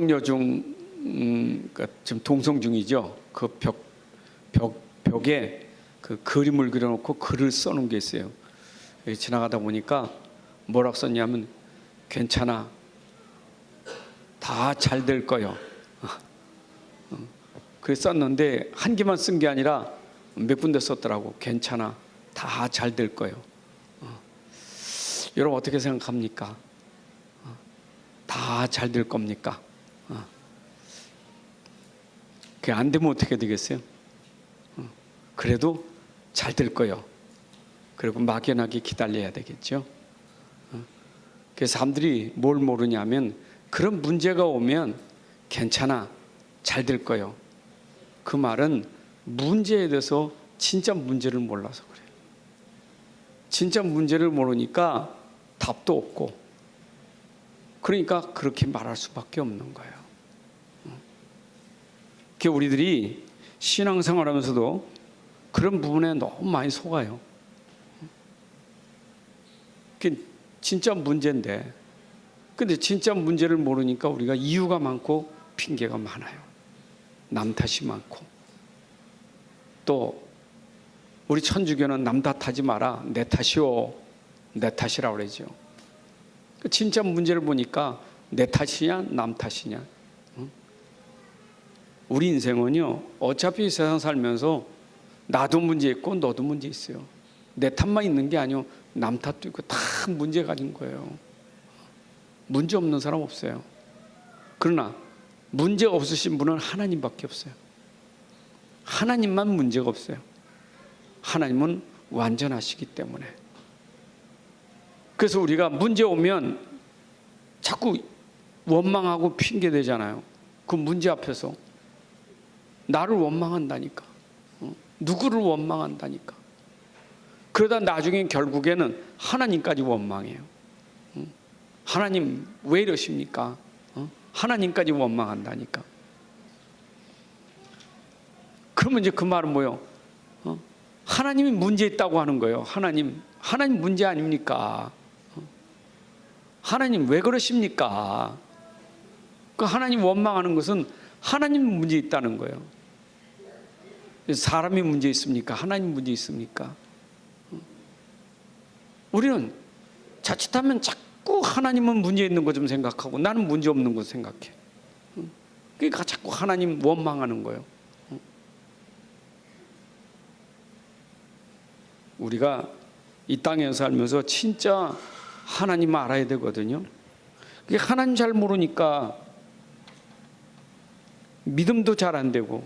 동성여중 그러니까 지금 동성 중이죠. 그 벽에 그 그림을 그려놓고 글을 써놓은 게 있어요. 지나가다 보니까 뭐라고 썼냐면 괜찮아, 다 잘 될 거요. 그래 썼는데 한 개만 쓴 게 아니라 몇 군데 썼더라고. 괜찮아, 다 잘 될 거요. 여러분 어떻게 생각합니까? 다 잘 될 겁니까? 그게 안 되면 어떻게 되겠어요? 그래도 잘 될 거요. 그리고 막연하게 기다려야 되겠죠. 그래서 사람들이 뭘 모르냐면 그런 문제가 오면 괜찮아, 잘 될 거요. 그 말은 문제에 대해서 진짜 문제를 몰라서 그래요. 진짜 문제를 모르니까 답도 없고, 그러니까 그렇게 말할 수밖에 없는 거예요. 우리들이 신앙생활 하면서도 그런 부분에 너무 많이 속아요. 그게 진짜 문제인데, 근데 진짜 문제를 모르니까 우리가 이유가 많고 핑계가 많아요. 남 탓이 많고, 또 우리 천주교는 남 탓하지 마라, 내 탓이오, 내 탓이라고 그러죠. 진짜 문제를 보니까 내 탓이냐 남 탓이냐. 우리 인생은요, 어차피 세상 살면서 나도 문제 있고 너도 문제 있어요. 내 탓만 있는 게 아니고 남 탓도 있고 다 문제 가진 거예요. 문제 없는 사람 없어요. 그러나 문제 없으신 분은 하나님밖에 없어요. 하나님만 문제가 없어요. 하나님은 완전하시기 때문에. 그래서 우리가 문제 오면 자꾸 원망하고 핑계 대잖아요. 그 문제 앞에서 나를 원망한다니까, 누구를 원망한다니까. 그러다 나중에 결국에는 하나님까지 원망해요. 하나님 왜 이러십니까? 하나님까지 원망한다니까. 그러면 이제 그 말은 뭐예요? 하나님이 문제 있다고 하는 거예요. 하나님 문제 아닙니까? 하나님 왜 그러십니까? 그 하나님 원망하는 것은 하나님 문제 있다는 거예요. 사람이 문제 있습니까? 하나님 문제 있습니까? 우리는 자칫하면 자꾸 하나님은 문제 있는 것 좀 생각하고 나는 문제 없는 것 생각해. 그러니까 자꾸 하나님 원망하는 거예요. 우리가 이 땅에 살면서 진짜 하나님을 알아야 되거든요. 하나님 잘 모르니까 믿음도 잘 안 되고.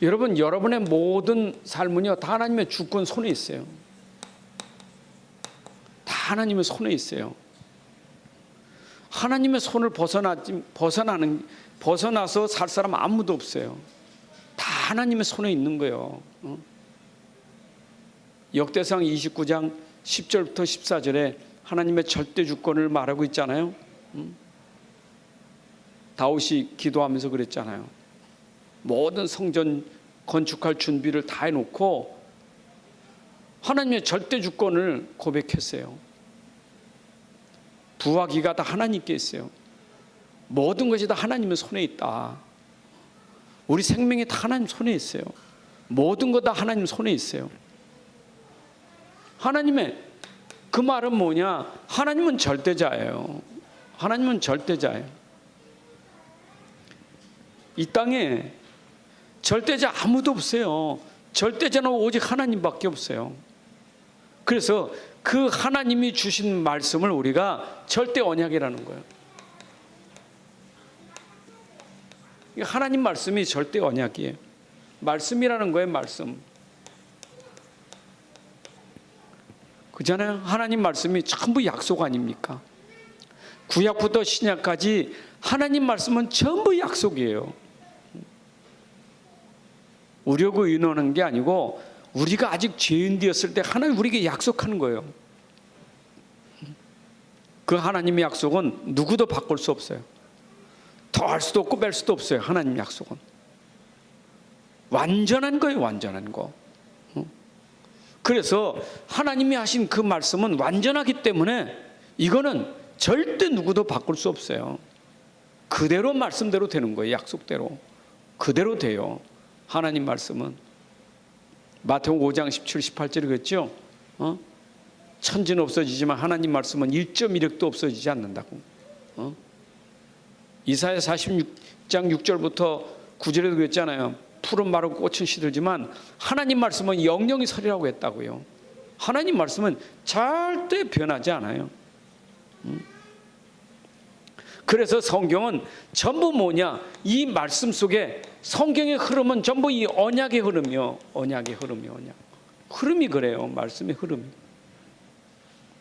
여러분, 여러분의 모든 삶은요 다 하나님의 주권 손에 있어요. 다 하나님의 손에 있어요. 하나님의 손을 벗어나서 살 사람 아무도 없어요. 다 하나님의 손에 있는 거예요. 역대상 29장 10절부터 14절에 하나님의 절대 주권을 말하고 있잖아요. 다윗이 기도하면서 그랬잖아요. 모든 성전 건축할 준비를 다 해놓고 하나님의 절대 주권을 고백했어요. 부하기가 다 하나님께 있어요. 모든 것이 다 하나님의 손에 있다. 우리 생명이 다 하나님 손에 있어요. 모든 것 다 하나님 손에 있어요. 하나님의 그 말은 뭐냐? 하나님은 절대자예요. 하나님은 절대자예요. 이 땅에 절대자 아무도 없어요. 절대자는 오직 하나님밖에 없어요. 그래서 그 하나님이 주신 말씀을 우리가 절대 언약이라는 거예요. 하나님 말씀이 절대 언약이에요. 말씀이라는 거예요. 말씀. 그잖아요. 하나님 말씀이 전부 약속 아닙니까? 구약부터 신약까지 하나님 말씀은 전부 약속이에요. 우려고 의논하는 게 아니고 우리가 아직 죄인 되었을 때 하나님 우리에게 약속하는 거예요. 그 하나님의 약속은 누구도 바꿀 수 없어요. 더할 수도 없고 뺄 수도 없어요. 하나님 약속은 완전한 거예요. 완전한 거. 그래서 하나님이 하신 그 말씀은 완전하기 때문에 이거는 절대 누구도 바꿀 수 없어요. 그대로 말씀대로 되는 거예요. 약속대로 그대로 돼요. 하나님 말씀은 마태복음 5장 17, 18절에 그랬죠. 천지는 없어지지만 하나님 말씀은 1.1획도 없어지지 않는다고. 이사야 46장 6절부터 9절에도 그랬잖아요. 푸른 마르고 꽃은 시들지만 하나님 말씀은 영영이 서리라고 했다고요. 하나님 말씀은 절대 변하지 않아요. 그래서 성경은 전부 뭐냐? 이 말씀 속에 성경의 흐름은 전부 이 언약의 흐름이요. 언약의 흐름이 언약. 흐름이 그래요. 말씀의 흐름이.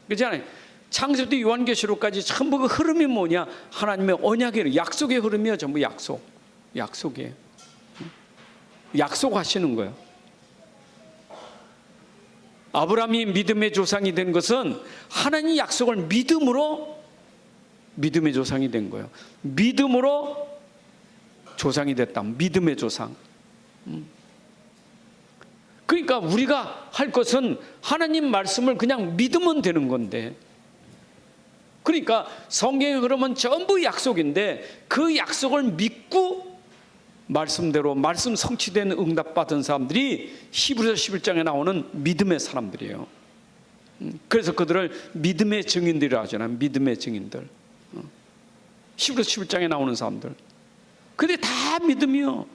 그렇잖아요. 창세부터 요한계시록까지 전부 그 흐름이 뭐냐? 하나님의 언약의 약속의 흐름이요. 전부 약속. 약속이에요. 약속하시는 거예요. 아브라함이 믿음의 조상이 된 것은 하나님 약속을 믿음으로 믿음의 조상이 된 거예요. 믿음으로 조상이 됐다. 믿음의 조상. 그러니까 우리가 할 것은 하나님 말씀을 그냥 믿으면 되는 건데, 그러니까 성경의 흐름은 전부 약속인데 그 약속을 믿고 말씀대로 말씀 성취된 응답받은 사람들이 히브리서 11장에 나오는 믿음의 사람들이에요. 그래서 그들을 믿음의 증인들이라고 하잖아요. 믿음의 증인들. 히브리서 11장에 나오는 사람들. 근데 다 믿음이요.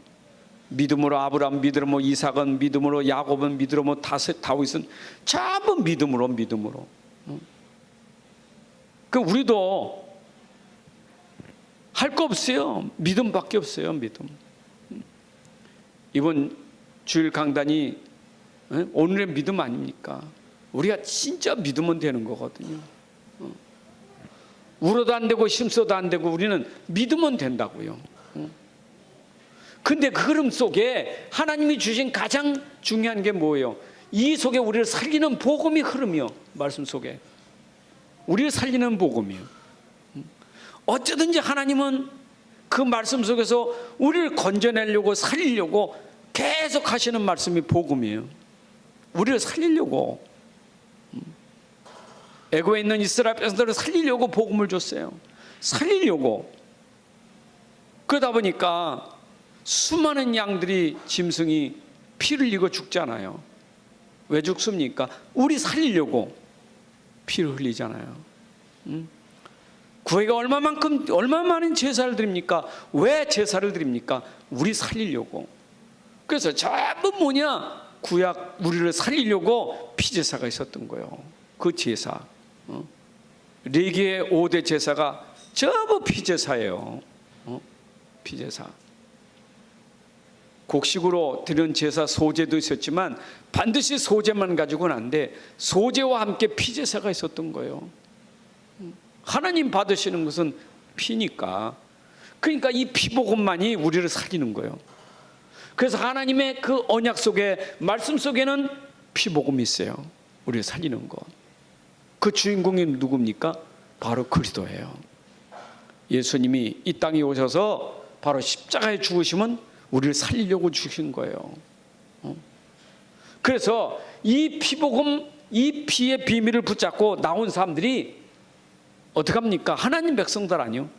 믿음으로 아브라함, 믿음으로 이삭은, 믿음으로 야곱은, 믿음으로 다윗은 전부 믿음으로. 그 우리도 할 거 없어요. 믿음밖에 없어요. 믿음. 이번 주일 강단이 오늘의 믿음 아닙니까? 우리가 진짜 믿으면 되는 거거든요. 울어도 안 되고 힘써도 안 되고 우리는 믿으면 된다고요. 근데 그 흐름 속에 하나님이 주신 가장 중요한 게 뭐예요? 이 속에 우리를 살리는 복음이 흐름이요. 말씀 속에 우리를 살리는 복음이요. 어쩌든지 하나님은 그 말씀 속에서 우리를 건져내려고 살리려고 계속 하시는 말씀이 복음이에요. 우리를 살리려고. 애고에 있는 이스라엘 백성들을 살리려고 복음을 줬어요. 살리려고. 그러다 보니까 수많은 양들이 짐승이 피를 흘리고 죽잖아요. 왜 죽습니까? 우리 살리려고 피를 흘리잖아요. 구약에 얼마 많은 제사를 드립니까? 왜 제사를 드립니까? 우리 살리려고. 그래서 전부 뭐냐? 구약 우리를 살리려고 피제사가 있었던 거예요. 그 제사. 레위기의 5대 제사가 전부 피제사예요. 피제사. 곡식으로 드리는 제사 소제도 있었지만 반드시 소제만 가지고는 안 돼. 소제와 함께 피제사가 있었던 거예요. 하나님 받으시는 것은 피니까. 그러니까 이 피복음만이 우리를 살리는 거예요. 그래서 하나님의 그 언약 속에 말씀 속에는 피복음이 있어요. 우리를 살리는 것. 그 주인공이 누굽니까? 바로 그리스도예요. 예수님이 이 땅에 오셔서 바로 십자가에 죽으시면 우리를 살리려고 주신 거예요. 그래서 이 피복음, 이 피의 비밀을 붙잡고 나온 사람들이 어떻게 합니까? 하나님 백성들 아니요.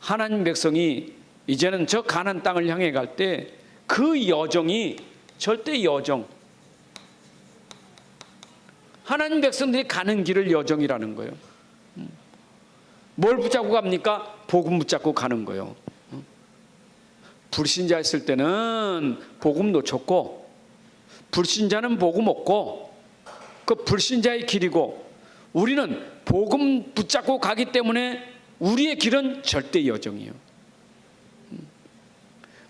하나님 백성이 이제는 저 가나안 땅을 향해 갈 때 그 여정이 절대 여정. 하나님 백성들이 가는 길을 여정이라는 거예요. 뭘 붙잡고 갑니까? 복음 붙잡고 가는 거예요. 불신자 했을 때는 복음 놓쳤고, 불신자는 복음 없고, 그 불신자의 길이고, 우리는 복음 붙잡고 가기 때문에 우리의 길은 절대 여정이에요.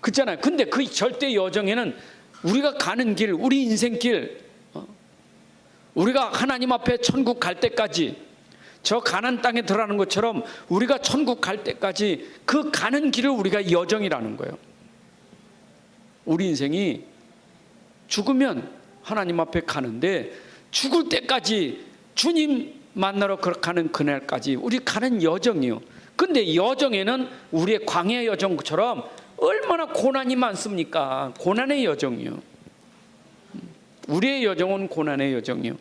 그렇잖아요. 근데 그 절대 여정에는 우리가 가는 길, 우리 인생길, 우리가 하나님 앞에 천국 갈 때까지, 저 가나안 땅에 들어가는 것처럼 우리가 천국 갈 때까지 그 가는 길을 우리가 여정이라는 거예요. 우리 인생이 죽으면 하나님 앞에 가는데 죽을 때까지 주님 만나러 가는 그날까지 우리 가는 여정이요. 근데 여정에는 우리의 광야 여정처럼 얼마나 고난이 많습니까? 고난의 여정이요. 우리의 여정은 고난의 여정이요.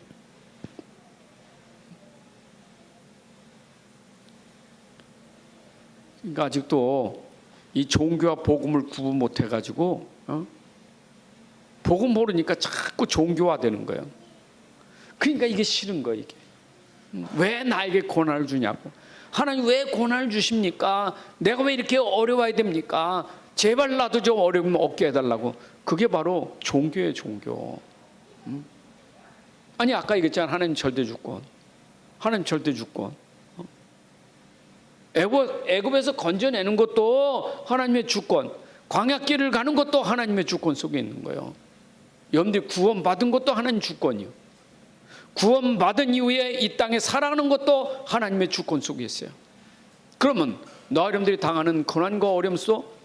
그러니까 아직도 이 종교와 복음을 구분 못 해가지고 복음 모르니까 자꾸 종교화되는 거예요. 그러니까 이게 싫은 거예요. 이게 왜 나에게 고난을 주냐고. 하나님 왜 고난을 주십니까? 내가 왜 이렇게 어려워야 됩니까? 제발 나도 좀 어려움 없게 해달라고. 그게 바로 종교예요, 종교. 아니 아까 얘기했잖아. 하나님 절대 주권. 하나님 절대 주권. 애굽에서 건져내는 것도 하나님의 주권, 광야길을 가는 것도 하나님의 주권 속에 있는 거예요. 여러분들이 구원받은 것도 하나님 주권이요. 구원받은 이후에 이 땅에 살아가는 것도 하나님의 주권 속에 있어요. 그러면 너와 여러분들이 당하는 고난과 어려움 속,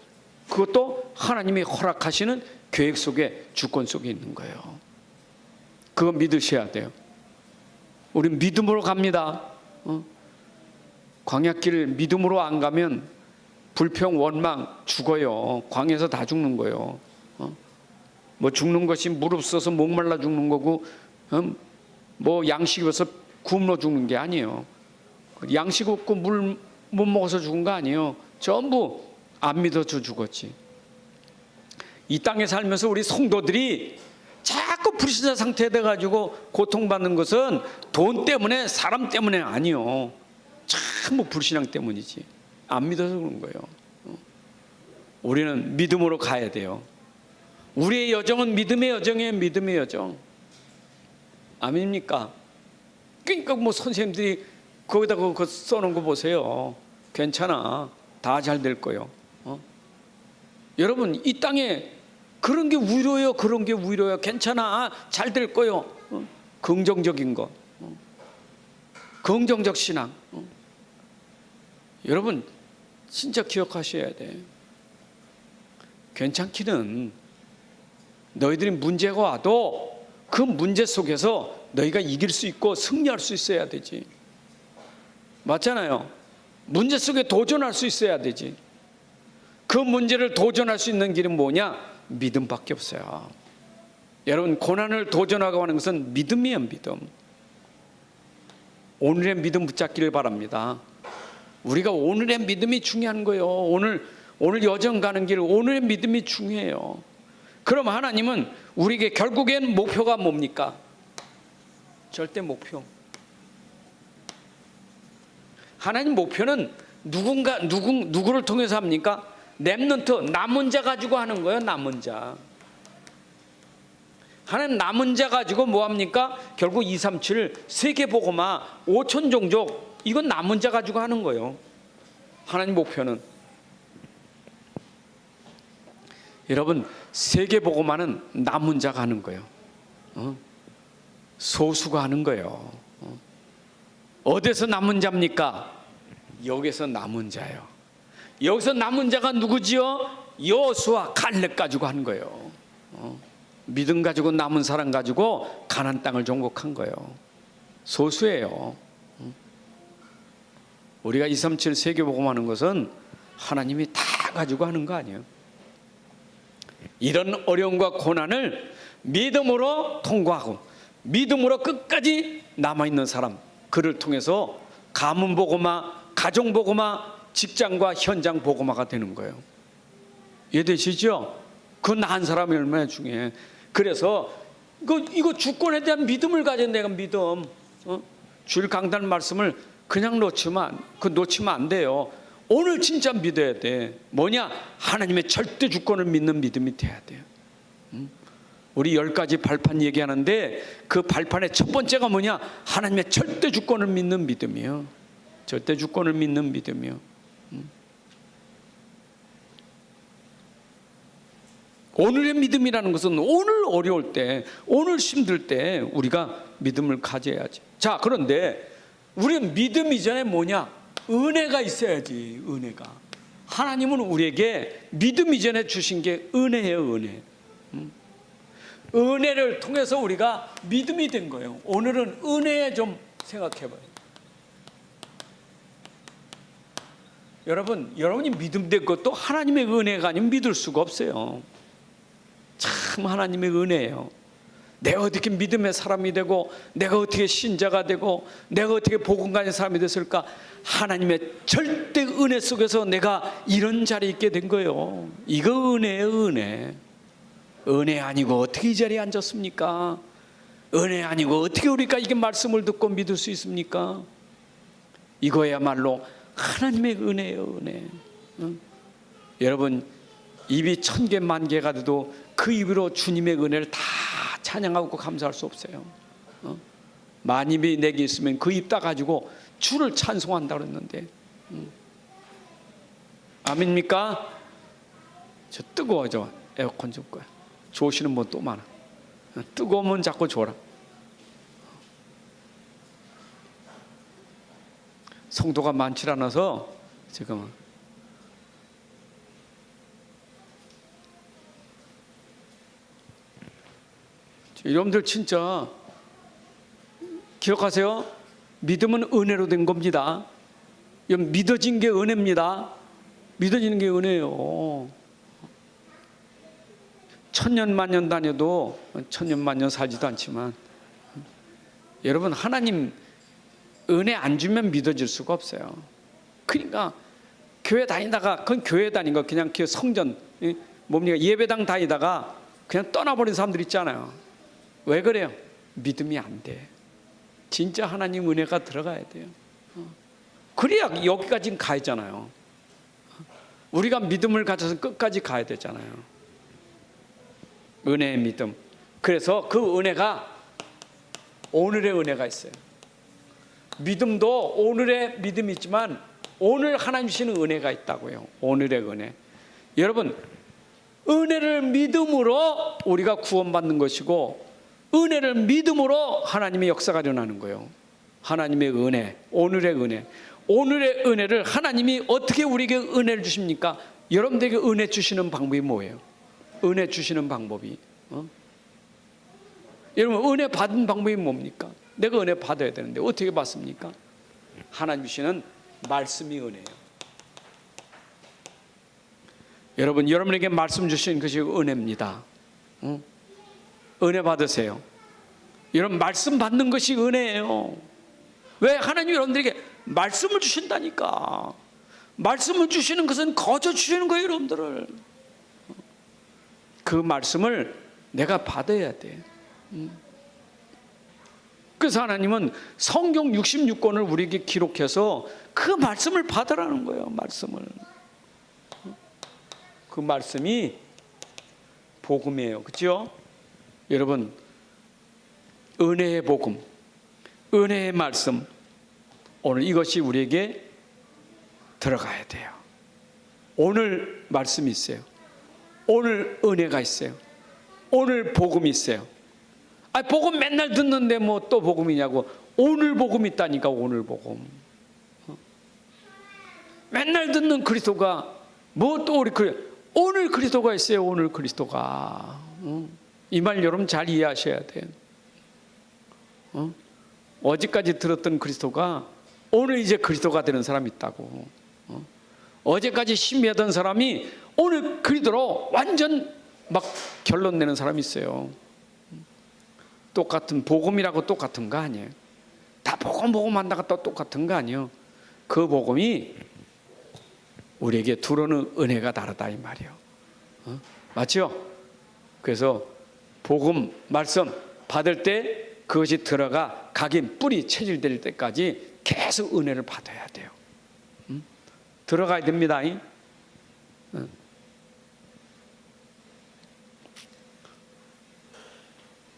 그것도 하나님이 허락하시는 계획 속에, 주권 속에 있는 거예요. 그거 믿으셔야 돼요. 우린 믿음으로 갑니다. 광야길 믿음으로 안 가면 불평, 원망, 죽어요. 광야에서 다 죽는 거예요. 뭐 죽는 것이 무릎 써서 목말라 죽는 거고, 뭐 양식이 없어서 굶어 죽는 게 아니에요. 양식 없고 물 못 먹어서 죽은 거 아니에요. 전부 안 믿어서 죽었지. 이 땅에 살면서 우리 성도들이 자꾸 불신자 상태에 돼가지고 고통받는 것은 돈 때문에, 사람 때문에 아니요. 전부 불신앙 때문이지. 안 믿어서 그런 거예요. 우리는 믿음으로 가야 돼요. 우리의 여정은 믿음의 여정이에요. 믿음의 여정. 아닙니까? 그러니까 뭐 선생님들이 거기다 그거 써놓은 거 보세요. 괜찮아. 다 잘 될 거예요. 여러분 이 땅에 그런 게 위로예요. 그런 게 위로예요. 괜찮아. 잘 될 거예요. 긍정적인 거. 긍정적 신앙. 여러분 진짜 기억하셔야 돼. 괜찮기는 너희들이 문제가 와도 그 문제 속에서 너희가 이길 수 있고 승리할 수 있어야 되지. 맞잖아요. 문제 속에 도전할 수 있어야 되지. 그 문제를 도전할 수 있는 길은 뭐냐? 믿음밖에 없어요. 여러분 고난을 도전하고 하는 것은 믿음이에요. 믿음. 오늘의 믿음 붙잡기를 바랍니다. 우리가 오늘의 믿음이 중요한 거예요. 오늘 여정 가는 길, 오늘의 믿음이 중요해요. 그럼 하나님은 우리에게 결국엔 목표가 뭡니까? 절대 목표. 하나님 목표는 누구를 통해서 합니까? 렘넌트, 남은 자 가지고 하는 거예요. 남은 자. 하나님 남은 자 가지고 뭐 합니까? 결국 237 세계복음화 5천 종족, 이건 남은 자 가지고 하는 거예요. 하나님 목표는. 여러분 세계복음화는 남은 자가 하는 거예요. 소수가 하는 거예요. 어디서 남은 자입니까? 여기서 남은 자예요. 여기서 남은 자가 누구지요? 여호수아, 갈렙 가지고 한 거예요. 믿음 가지고 남은 사람 가지고 가나안 땅을 정복한 거예요. 소수예요. 우리가 237 세계복음하는 것은 하나님이 다 가지고 하는 거 아니에요. 이런 어려움과 고난을 믿음으로 통과하고 믿음으로 끝까지 남아있는 사람, 그를 통해서 가문 복음화, 가정 복음화, 직장과 현장 복음화가 되는 거예요. 이해되시죠? 그 나은 사람이 얼마나 중요해. 그래서 이거 주권에 대한 믿음을 가진 내가 믿음. 주일 강단 말씀을 그냥 놓치면 안 돼요. 오늘 진짜 믿어야 돼. 뭐냐? 하나님의 절대 주권을 믿는 믿음이 돼야 돼요. 우리 10가지 발판 얘기하는데 그 발판의 첫 번째가 뭐냐? 하나님의 절대 주권을 믿는 믿음이에요. 절대 주권을 믿는 믿음이요. 오늘의 믿음이라는 것은 오늘 어려울 때, 오늘 힘들 때 우리가 믿음을 가져야지. 자, 그런데 우리는 믿음 이전에 뭐냐? 은혜가 있어야지. 은혜가. 하나님은 우리에게 믿음 이전에 주신 게 은혜예요. 은혜. 은혜를 통해서 우리가 믿음이 된 거예요. 오늘은 은혜에 좀 생각해봐요. 여러분이 믿음 된 것도 하나님의 은혜가 아니면 믿을 수가 없어요. 참 하나님의 은혜예요. 내가 어떻게 믿음의 사람이 되고 내가 어떻게 신자가 되고 내가 어떻게 복음 가진 사람이 됐을까? 하나님의 절대 은혜 속에서 내가 이런 자리에 있게 된 거예요. 이거 은혜예요, 은혜. 은혜 아니고 어떻게 이 자리에 앉았습니까? 은혜 아니고 어떻게 우리가 이게 말씀을 듣고 믿을 수 있습니까? 이거야말로 하나님의 은혜예요, 은혜. 여러분, 입이 1000개 만개가 돼도 그 입으로 주님의 은혜를 다 찬양하고 감사할 수 없어요. 만 입이 내게 있으면 그 입 다 가지고 주를 찬송한다 그랬는데, 아멘입니까? 저 뜨거워져. 에어컨 줄 거야. 좋으시는 분 또 많아. 뜨거우면 자꾸 줘라. 성도가 많지 않아서 지금은. 여러분들 진짜 기억하세요. 믿음은 은혜로 된 겁니다. 믿어진 게 은혜입니다. 믿어지는 게 은혜예요. 천년 만년 다녀도 천년 만년 살지도 않지만 여러분, 하나님 은혜 안 주면 믿어질 수가 없어요. 그러니까 교회 다니다가, 그건 교회 다닌 거 그냥 성전 뭡니까 예배당 다니다가 그냥 떠나버린 사람들 있잖아요. 왜 그래요? 믿음이 안 돼. 진짜 하나님 은혜가 들어가야 돼요. 그래야 여기까지 가야잖아요. 우리가 믿음을 가져서 끝까지 가야 되잖아요. 은혜의 믿음. 그래서 그 은혜가 오늘의 은혜가 있어요. 믿음도 오늘의 믿음이 있지만 오늘 하나님 주시는 은혜가 있다고요. 오늘의 은혜. 여러분, 은혜를 믿음으로 우리가 구원받는 것이고 은혜를 믿음으로 하나님의 역사가 일어나는 거예요. 하나님의 은혜, 오늘의 은혜. 오늘의 은혜를 하나님이 어떻게 우리에게 은혜를 주십니까? 여러분들에게 은혜 주시는 방법이 뭐예요? 은혜 주시는 방법이 여러분, 은혜 받은 방법이 뭡니까? 내가 은혜 받아야 되는데 어떻게 받습니까? 하나님 주시는 말씀이 은혜예요. 여러분, 여러분에게 말씀 주신 것이 은혜입니다. 은혜 받으세요. 여러분, 말씀 받는 것이 은혜예요. 왜? 하나님 여러분들에게 말씀을 주신다니까. 말씀을 주시는 것은 거저 주시는 거예요, 여러분들을. 그 말씀을 내가 받아야 돼. 그래서 하나님은 성경 66권을 우리에게 기록해서 그 말씀을 받으라는 거예요. 말씀을. 그 말씀이 복음이에요. 그렇죠? 여러분, 은혜의 복음, 은혜의 말씀, 오늘 이것이 우리에게 들어가야 돼요. 오늘 말씀이 있어요. 오늘 은혜가 있어요. 오늘 복음이 있어요. 복음 맨날 듣는데 뭐 또 복음이냐고. 오늘 복음 있다니까. 오늘 복음. 맨날 듣는 그리스도가 뭐 또 우리 오늘 그리스도가 있어요. 오늘 그리스도가. 이 말 여러분 잘 이해하셔야 돼요. 어제까지 들었던 그리스도가 오늘 이제 그리스도가 되는 사람이 있다고. 어제까지 신비하던 사람이 오늘 그리스도로 완전 막 결론 내는 사람이 있어요. 똑같은 복음이라고 똑같은 거 아니에요. 다 복음 한다가 또 똑같은 거 아니에요. 그 복음이 우리에게 들어오는 은혜가 다르다 이 말이에요. 맞죠? 그래서 복음 말씀 받을 때 그것이 들어가 각인 뿌리 체질될 때까지 계속 은혜를 받아야 돼요. 들어가야 됩니다.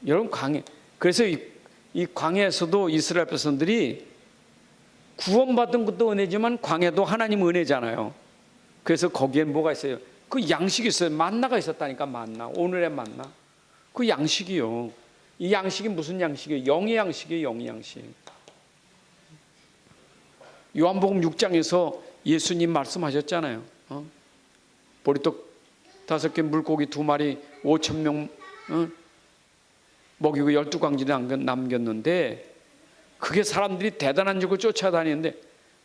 여러분, 광야. 그래서 이 광야에서도 이스라엘 백성들이 구원받은 것도 은혜지만 광야도 하나님 은혜잖아요. 그래서 거기에 뭐가 있어요? 그 양식이 있어요. 만나가 있었다니까. 만나. 오늘의 만나. 그 양식이요. 이 양식이 무슨 양식이에요? 영의 양식이에요. 영의 양식. 요한복음 6장에서 예수님 말씀하셨잖아요. 보리떡 5개, 물고기 2마리, 5,000명 먹이고 12광지를 남겼는데, 그게 사람들이 대단한 줄을 쫓아다니는데,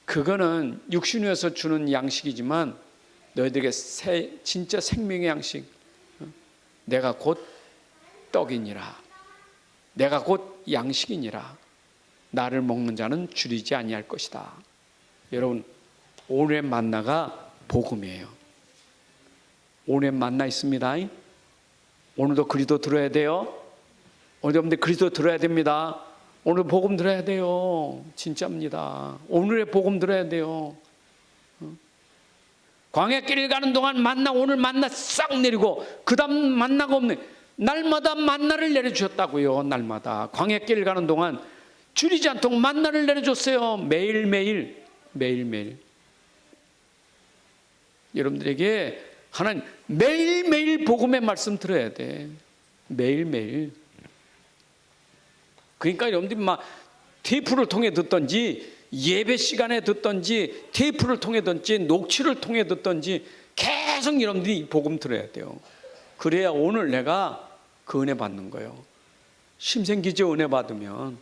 그거는 육신에서 주는 양식이지만 너희들에게 진짜 생명의 양식, 내가 곧 떡이니라. 내가 곧 양식이니라. 나를 먹는 자는 줄이지 아니할 것이다. 여러분, 오늘의 만나가 복음이에요. 오늘의 만나 있습니다. 오늘도 그리스도 들어야 돼요. 오늘 여러분들 그리스도 들어야 됩니다. 오늘 복음 들어야 돼요. 진짜입니다. 오늘의 복음 들어야 돼요. 광야길을 가는 동안 만나, 오늘 만나 싹 내리고 그 다음 만나가 없네. 날마다 만나를 내려주셨다고요. 날마다 광야길을 가는 동안 줄이지 않도록 만나를 내려줬어요. 매일매일. 여러분들에게 하나님 매일매일 복음의 말씀 들어야 돼. 매일매일. 그러니까 여러분들이 막 테이프를 통해 듣든지 예배 시간에 듣든지 테이프를 통해 듣든지 녹취를 통해 듣든지 계속 여러분들이 복음 들어야 돼요. 그래야 오늘 내가 그 은혜 받는 거예요. 심 생기죠. 은혜 받으면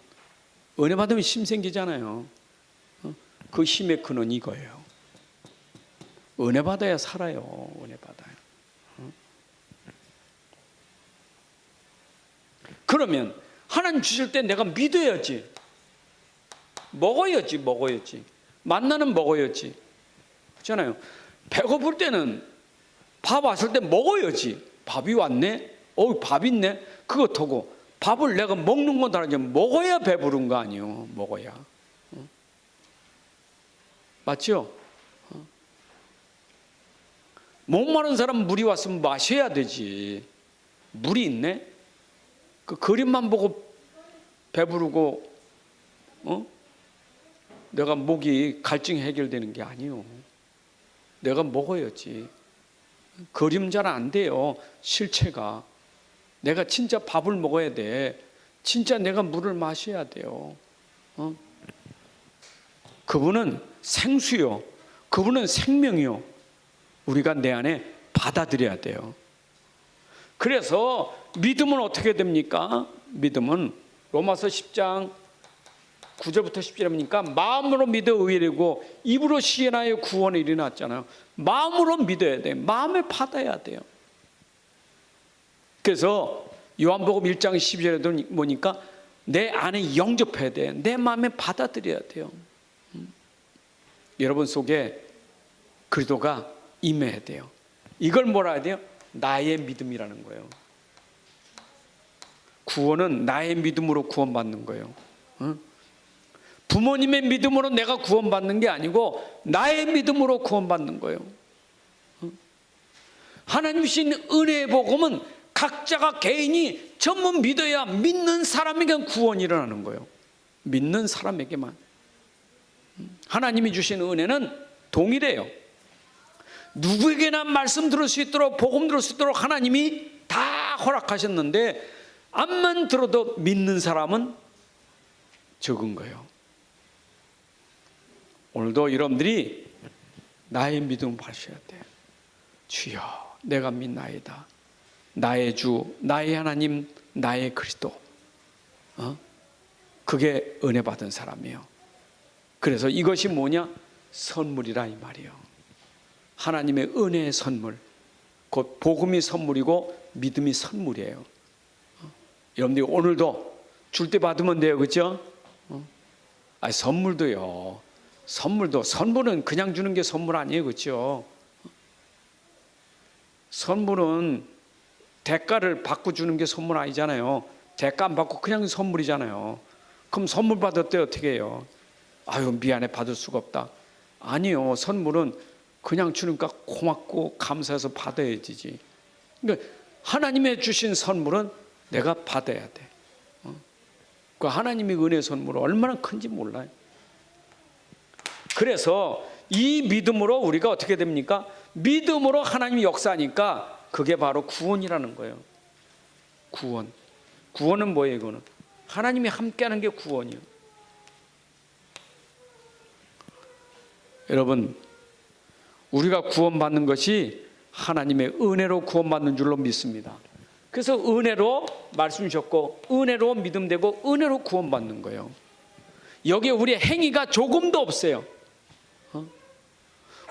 심 생기잖아요. 그 힘의 근원이 이거예요. 은혜 받아야 살아요. 은혜 받아요. 그러면 하나님 주실 때 내가 믿어야지. 먹어야지. 만나는 먹어야지. 그렇잖아요. 배고플 때는 밥 왔을 때 먹어야지. 밥이 왔네? 밥 있네? 그것하고 밥을 내가 먹는 건 다르지. 먹어야 배부른 거 아니에요. 먹어야. 맞죠? 목마른 사람 물이 왔으면 마셔야 되지. 물이 있네? 그 그림만 보고 배부르고 내가 목이 갈증이 해결되는 게 아니요. 내가 먹어야지. 그림자는 안 돼요. 실체가. 내가 진짜 밥을 먹어야 돼. 진짜 내가 물을 마셔야 돼요. 그분은 생수요. 그분은 생명이요. 우리가 내 안에 받아들여야 돼요. 그래서 믿음은 어떻게 됩니까? 믿음은 로마서 10장 9절부터 10절에 보니까 마음으로 믿어 의뢰고 입으로 시인하여 구원에 이르렀잖아요. 마음으로 믿어야 돼요. 마음에 받아야 돼요. 그래서 요한복음 1장 12절에도 보니까 내 안에 영접해야 돼요. 내 마음에 받아들여야 돼요. 여러분 속에 그리스도가 임해야 돼요. 이걸 뭐라 해야 돼요? 나의 믿음이라는 거예요. 구원은 나의 믿음으로 구원받는 거예요. 부모님의 믿음으로 내가 구원받는 게 아니고 나의 믿음으로 구원받는 거예요. 하나님 주신 은혜의 복음은 각자가 개인이 전부 믿어야 믿는 사람에게 구원이 일어나는 거예요. 믿는 사람에게만. 하나님이 주신 은혜는 동일해요. 누구에게나 말씀 들을 수 있도록 복음 들을 수 있도록 하나님이 다 허락하셨는데 암만 들어도 믿는 사람은 적은 거예요. 오늘도 여러분들이 나의 믿음을 받으셔야 돼요. 주여 내가 믿나이다. 나의 주, 나의 하나님, 나의 그리스도. 그게 은혜 받은 사람이에요. 그래서 이것이 뭐냐? 선물이라 이 말이에요. 하나님의 은혜의 선물. 곧 복음이 선물이고 믿음이 선물이에요. 여러분들이 오늘도 줄 때 받으면 돼요. 그렇죠? 선물도요. 선물은 그냥 주는 게 선물 아니에요. 그렇죠? 선물은 대가를 받고 주는 게 선물 아니잖아요. 대가 안 받고 그냥 선물이잖아요. 그럼 선물 받을 때 어떻게 해요? 아유 미안해 받을 수가 없다. 아니요. 선물은 그냥 주니까 고맙고 감사해서 받아야지. 그러니까 하나님의 주신 선물은 내가 받아야 돼. 그 하나님의 은혜 선물은 얼마나 큰지 몰라요. 그래서 이 믿음으로 우리가 어떻게 됩니까? 믿음으로 하나님이 역사하니까 그게 바로 구원이라는 거예요. 구원은 뭐예요? 이거는 하나님이 함께하는 게 구원이에요. 여러분 우리가 구원받는 것이 하나님의 은혜로 구원받는 줄로 믿습니다. 그래서 은혜로 말씀 주셨고 은혜로 믿음되고 은혜로 구원받는 거예요. 여기에 우리의 행위가 조금도 없어요.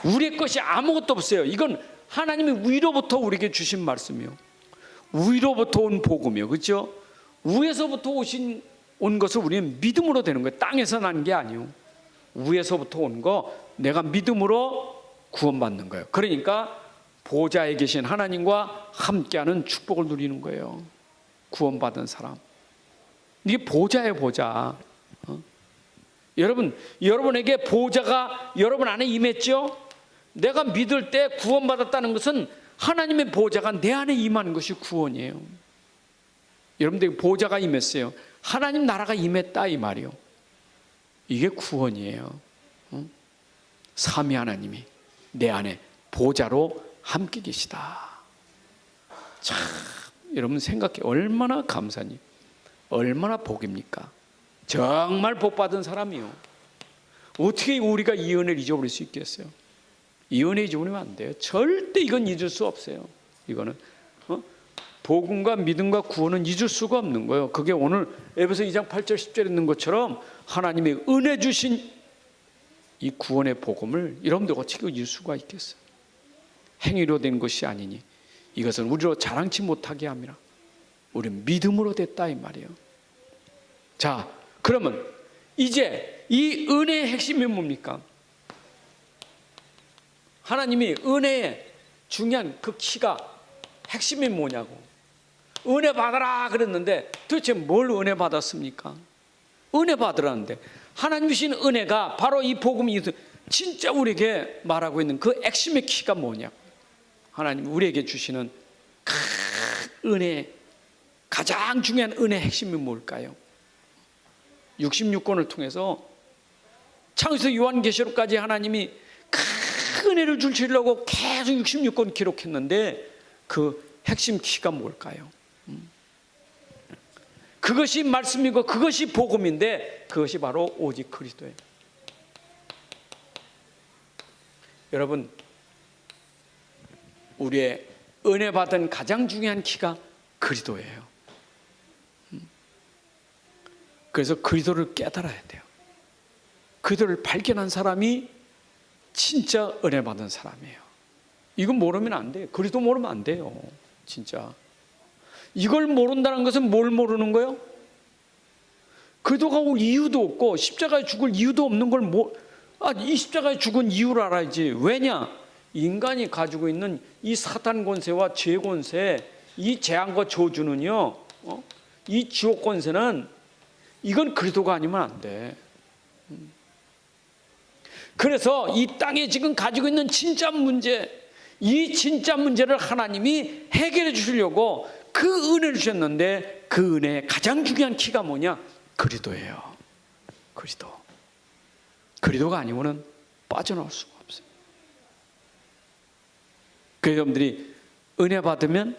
우리의 것이 아무것도 없어요. 이건 하나님이 위로부터 우리에게 주신 말씀이요. 위로부터 온 복음이요. 그렇죠? 위에서부터 온 것을 우리는 믿음으로 되는 거예요. 땅에서 난 게 아니요. 위에서부터 온 거 내가 믿음으로 구원받는 거예요. 그러니까 보좌에 계신 하나님과 함께하는 축복을 누리는 거예요. 구원받은 사람. 이게 보좌예요, 보좌. 여러분에게 보좌가 여러분 안에 임했죠? 내가 믿을 때 구원받았다는 것은 하나님의 보좌가 내 안에 임하는 것이 구원이에요. 여러분들 보좌가 임했어요. 하나님 나라가 임했다 이 말이요. 이게 구원이에요. 삼위 하나님이 내 안에 보좌로 함께 계시다. 참 여러분 생각해, 얼마나 감사니, 얼마나 복입니까? 정말 복받은 사람이요. 어떻게 우리가 이 은혜를 잊어버릴 수 있겠어요? 이 은혜 잊어버리면 안 돼요. 절대 이건 잊을 수 없어요. 이거는 복음과 믿음과 구원은 잊을 수가 없는 거예요. 그게 오늘 에베소 2장 8절 10절에 있는 것처럼 하나님의 은혜 주신 이 구원의 복음을 여러분들 어떻게 잊을 수가 있겠어요? 행위로 된 것이 아니니 이것은 우리로 자랑치 못하게 함이라. 우리는 믿음으로 됐다 이 말이에요. 자, 그러면 이제 이 은혜의 핵심이 뭡니까? 하나님이 은혜의 중요한 그 키가 핵심이 뭐냐고. 은혜 받아라 그랬는데 도대체 뭘 은혜 받았습니까? 은혜 받으라는데 하나님 주신 은혜가 바로 이 복음이 진짜 우리에게 말하고 있는 그 핵심의 키가 뭐냐. 하나님 우리에게 주시는 큰 은혜, 가장 중요한 은혜의 핵심이 뭘까요? 66권을 통해서 창세기부터 요한계시록까지 하나님이 큰 은혜를 주시려고 계속 66권 기록했는데 그 핵심 키가 뭘까요? 그것이 말씀이고 그것이 복음인데 그것이 바로 오직 그리스도예요. 여러분, 우리의 은혜 받은 가장 중요한 키가 그리스도예요. 그래서 그리스도를 깨달아야 돼요. 그리스도를 발견한 사람이 진짜 은혜 받은 사람이에요. 이건 모르면 안 돼요. 그리스도 모르면 안 돼요. 진짜. 이걸 모른다는 것은 뭘 모르는 거예요? 그리스도가 올 이유도 없고 십자가에 죽을 이유도 없는 걸 이 십자가에 죽은 이유를 알아야지. 왜냐? 인간이 가지고 있는 이 사탄 권세와 죄 권세, 이 재앙과 저주는요, 이 지옥 권세는 이건 그리스도가 아니면 안 돼. 그래서 이 땅에 지금 가지고 있는 진짜 문제, 이 진짜 문제를 하나님이 해결해 주시려고 그 은혜를 주셨는데 그 은혜의 가장 중요한 키가 뭐냐? 그리스도예요. 그리스도. 그리스도가 아니고는 빠져나올 수가 없어요. 그래서 여러분들이 은혜 받으면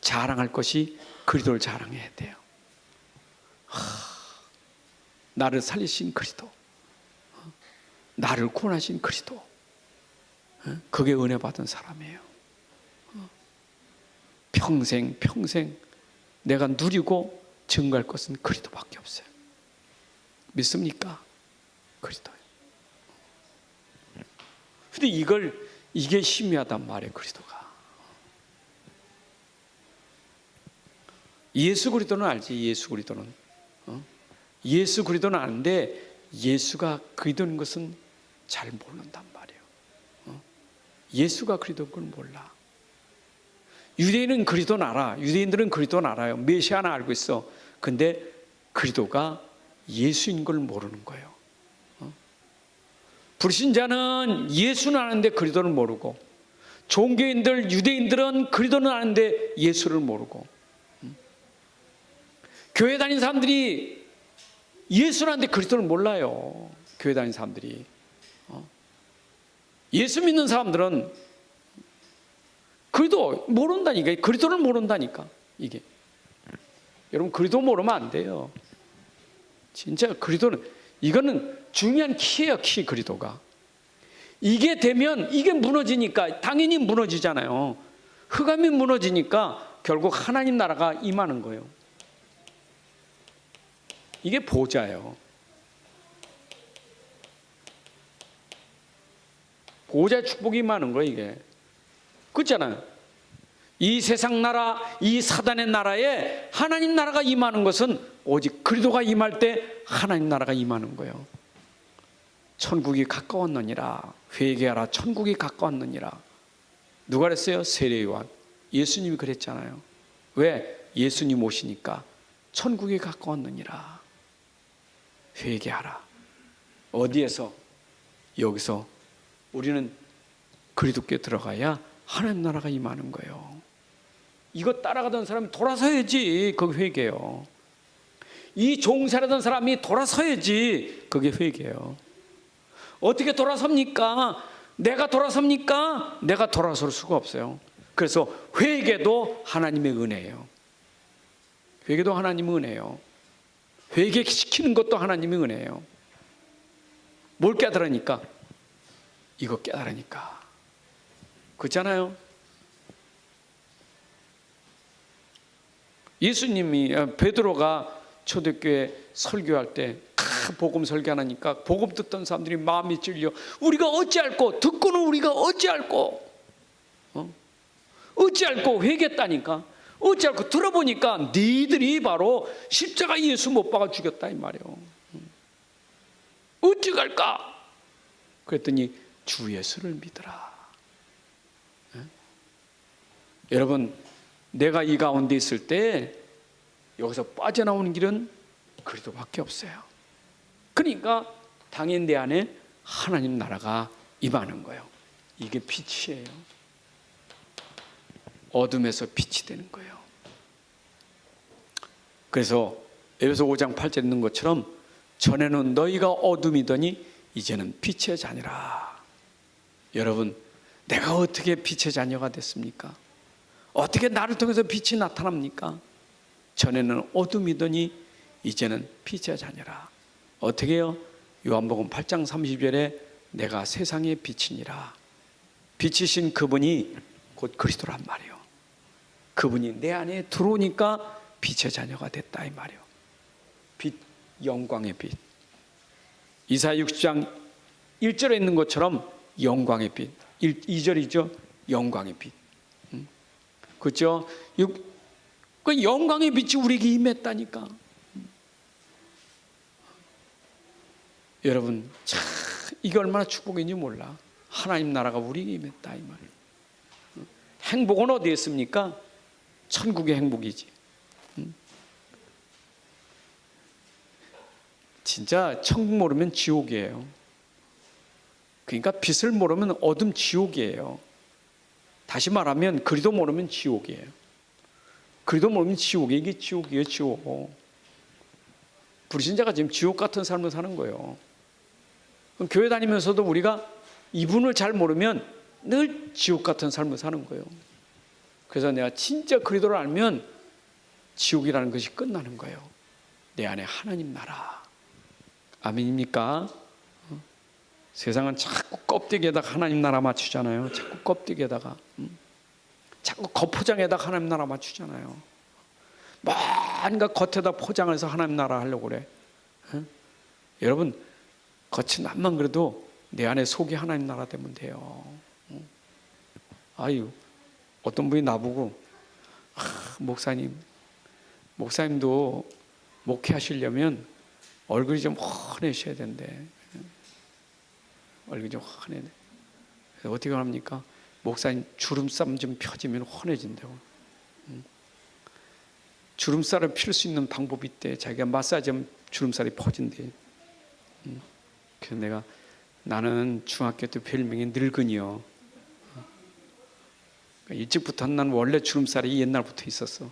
자랑할 것이 그리스도를 자랑해야 돼요. 나를 살리신 그리스도, 나를 구원하신 그리스도, 그게 은혜 받은 사람이에요. 평생 내가 누리고 증거할 것은 그리스도밖에 없어요. 믿습니까? 그리스도예요. 근데 이게 희미하단 말이에요. 그리스도가. 예수 그리스도는 알지. 예수 그리스도는 예수 그리스도는 아는데 예수가 그리스도인 것은 잘 모른단 말이에요. 예수가 그리스도인 걸 몰라. 유대인은 그리스도는 알아. 유대인들은 그리스도는 알아요. 메시아는 알고 있어. 근데 그리스도가 예수인 걸 모르는 거예요. 불신자는 예수는 아는데 그리스도는 모르고, 종교인들, 유대인들은 그리스도는 아는데 예수를 모르고, 교회 다니는 사람들이 예수는 아는데 그리스도를 몰라요. 교회 다니는 사람들이. 예수 믿는 사람들은 그리스도 모른다니까. 그리스도를 모른다니까. 이게 여러분, 그리스도 모르면 안 돼요. 진짜 그리스도는, 이거는 중요한 키예요. 키. 그리스도가 이게 되면 이게 무너지니까 당연히 무너지잖아요. 흑암이 무너지니까 결국 하나님 나라가 임하는 거예요. 이게 보좌예요. 보좌의 축복이 임하는 거예요. 이게 그렇잖아요. 이 세상 나라, 이 사단의 나라에 하나님 나라가 임하는 것은 오직 그리스도가 임할 때 하나님 나라가 임하는 거예요. 천국이 가까웠느니라. 회개하라. 천국이 가까웠느니라. 누가 그랬어요? 세례요한. 예수님이 그랬잖아요. 왜? 예수님 오시니까 천국이 가까웠느니라. 회개하라. 어디에서? 여기서 우리는 그리스도께 들어가야 하나님 나라가 임하는 거예요. 이거 따라가던 사람이 돌아서야지 그게 회개예요. 이 종살하던 사람이 돌아서야지 그게 회개예요. 어떻게 돌아섭니까? 내가 돌아섭니까? 내가 돌아설 수가 없어요. 그래서 회개도 하나님의 은혜예요. 회개도 하나님의 은혜예요. 회개시키는 것도 하나님의 은혜예요. 뭘 깨달으니까? 이거 깨달으니까. 그렇잖아요. 예수님이 베드로가 초대교회 설교할 때 복음 설교하니까 복음 듣던 사람들이 마음이 찔려 우리가 어찌할꼬 듣고는 우리가 어찌할꼬 어찌할꼬 회개했다니까. 어찌할꼬 들어보니까 니들이 바로 십자가 예수 못 박아 죽였다 이 말이에요. 어찌 갈까? 그랬더니 주 예수를 믿으라. 여러분, 내가 이 가운데 있을 때 여기서 빠져나오는 길은 그리스도밖에 없어요. 그러니까 당연 내 안에 하나님 나라가 임하는 거예요. 이게 빛이에요. 어둠에서 빛이 되는 거예요. 그래서 에베소 5장 8절에 있는 것처럼 전에는 너희가 어둠이더니 이제는 빛의 자녀라. 여러분, 내가 어떻게 빛의 자녀가 됐습니까? 어떻게 나를 통해서 빛이 나타납니까? 전에는 어둠이더니 이제는 빛의 자녀라. 어떻게 해요? 요한복음 8장 30절에 내가 세상의 빛이니라. 빛이신 그분이 곧 그리스도란 말이에요. 그분이 내 안에 들어오니까 빛의 자녀가 됐다 이 말이에요. 빛, 영광의 빛. 이사야 60장 1절에 있는 것처럼 영광의 빛. 2절이죠. 영광의 빛. 그렇죠? 그 영광의 빛이 우리에게 임했다니까. 여러분, 참 이게 얼마나 축복인지 몰라. 하나님 나라가 우리에게 임했다 이 말이에요. 행복은 어디에 있습니까? 천국의 행복이지. 진짜 천국 모르면 지옥이에요. 그러니까 빛을 모르면 어둠 지옥이에요. 다시 말하면 그리스도 모르면 지옥이에요. 그리스도 모르면 지옥이에요. 이게 지옥이에요, 지옥. 불신자가 지금 지옥 같은 삶을 사는 거예요. 교회 다니면서도 우리가 이분을 잘 모르면 늘 지옥 같은 삶을 사는 거예요. 그래서 내가 진짜 그리스도를 알면 지옥이라는 것이 끝나는 거예요. 내 안에 하나님 나라. 아멘입니까? 세상은 자꾸 껍데기에다가 하나님 나라 맞추잖아요. 자꾸 껍데기에다가 자꾸 겉포장에다가 하나님 나라 맞추잖아요. 뭔가 겉에다 포장을 해서 하나님 나라 하려고 그래. 여러분, 겉이 남만 그래도 내 안에 속이 하나님 나라 되면 돼요. 아유, 어떤 분이 나보고 목사님도 목회하시려면 얼굴이 좀 환해셔야 된대. 얼굴이 좀 환해. 그래서 어떻게 합니까? 목사님 주름살 좀 펴지면 환해진다고. 주름살을 필 수 있는 방법이 있대. 자기가 마사지하면 주름살이 퍼진대. 그래서 나는 중학교 때 별명이 늙은이요. 일찍부터 난 원래 주름살이 옛날부터 있었어.